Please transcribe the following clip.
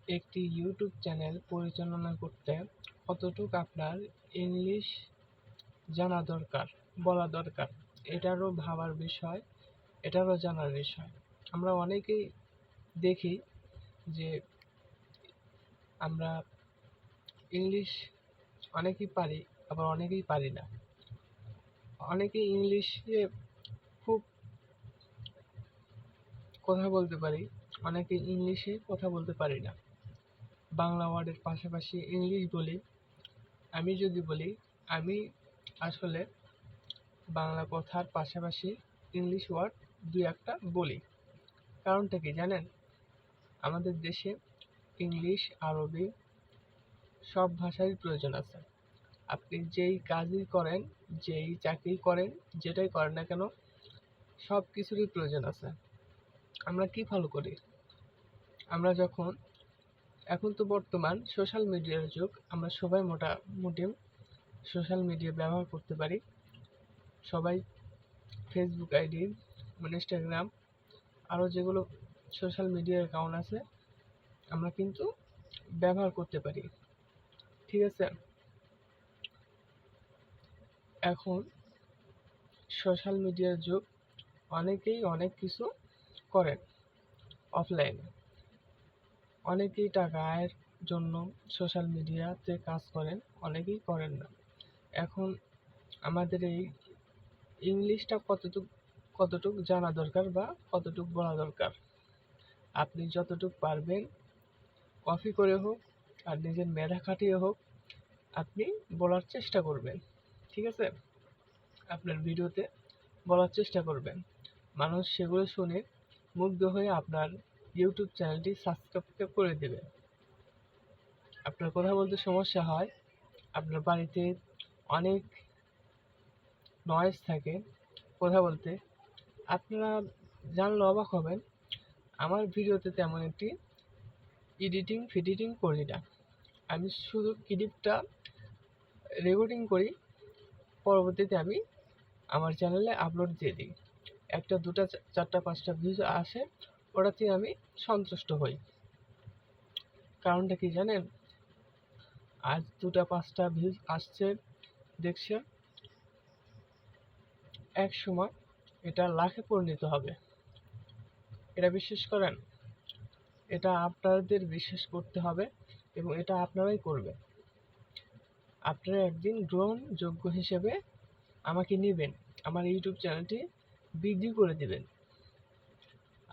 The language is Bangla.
একটি ইউটিউব চ্যানেল পরিচালনা করতে কতটুকু আপনার ইংলিশ জানা দরকার, বলা দরকার, এটারও ভাবার বিষয়, এটারও জানার বিষয়। আমরা অনেকেই দেখি যে আমরা ইংলিশ অনেকেই পারি, আবার অনেকেই পারি না। অনেকেই ইংলিশে খুব কথা বলতে পারি, অনেকে ইংলিশে কথা বলতে পারি না। বাংলা ওয়ার্ডের পাশাপাশি ইংলিশ বলি। আমি যদি বলি, আমি আসলে বাংলা কথার পাশাপাশি ইংলিশ ওয়ার্ড দুই একটা বলি। কারণটা কি জানেন? আমাদের দেশে ইংলিশ, আরবি সব ভাষারই প্রয়োজন আছে। আপনি যেই কাজই করেন, যেই চাকরি করেন, যেটাই করেন না কেন, সব কিছুরই প্রয়োজন আছে। আমরা কি ফলো করি? আমরা এখন তো বর্তমান সোশ্যাল মিডিয়ার যুগ, আমরা সবাই মোটামুটি সোশ্যাল মিডিয়া ব্যবহার করতে পারি। সবাই ফেসবুক আইডি, ইনস্টাগ্রাম, আরও যেগুলো সোশ্যাল মিডিয়া অ্যাকাউন্ট আছে আমরা কিন্তু ব্যবহার করতে পারি। ঠিক আছে? এখন সোশ্যাল মিডিয়ার যুগ, অনেকেই অনেক কিছু করেন অফলাইনে। অনেকেই টাকা আয়ের জন্য সোশ্যাল মিডিয়াতে কাজ করেন, অনেকেই করেন না। এখন আমাদের এই ইংলিশটা কতটুক জানা দরকার বা কতটুক বলা দরকার। আপনি যতটুক পারবেন কপি করে হোক আর নিজের মেধা খাটিয়ে হোক আপনি বলার চেষ্টা করবেন। ঠিক আছে? আপনার ভিডিওতে বলার চেষ্টা করবেন। মানুষ সেগুলো শুনে মুগ্ধ হয়ে আপনার ইউটিউব চ্যানেলটি সাবস্ক্রাইব করে দেবে। আপনার কথা বলতে সমস্যা হয়, আপনার বাড়িতে অনেক নয়েজ থাকে কথা বলতে, আপনারা জানলে অবাক হবেন, আমার ভিডিওতে তেমন একটি ফিডিটিং করি না। আমি শুধু ক্লিপটা রেকর্ডিং করি, পরবর্তীতে আমি আমার চ্যানেলে আপলোড দিয়ে দিই। একটা, দুটা, চারটা, পাঁচটা ভিউজ আসে, ওটাতে আমি সন্তুষ্ট হই। কারণটা কি জানেন? আজ দুটা পাঁচটা ভিউজ আসছে, দেখছে, এক সময় এটা লাখে পরিণত হবে। এটা বিশ্বাস করেন? এটা আপনাদের বিশ্বাস করতে হবে এবং এটা আপনারাই করবেন। আপনারা একদিন গ্রহণযোগ্য হিসেবে আমাকে নেবেন, আমার ইউটিউব চ্যানেলটি বৃদ্ধি করে দেবেন।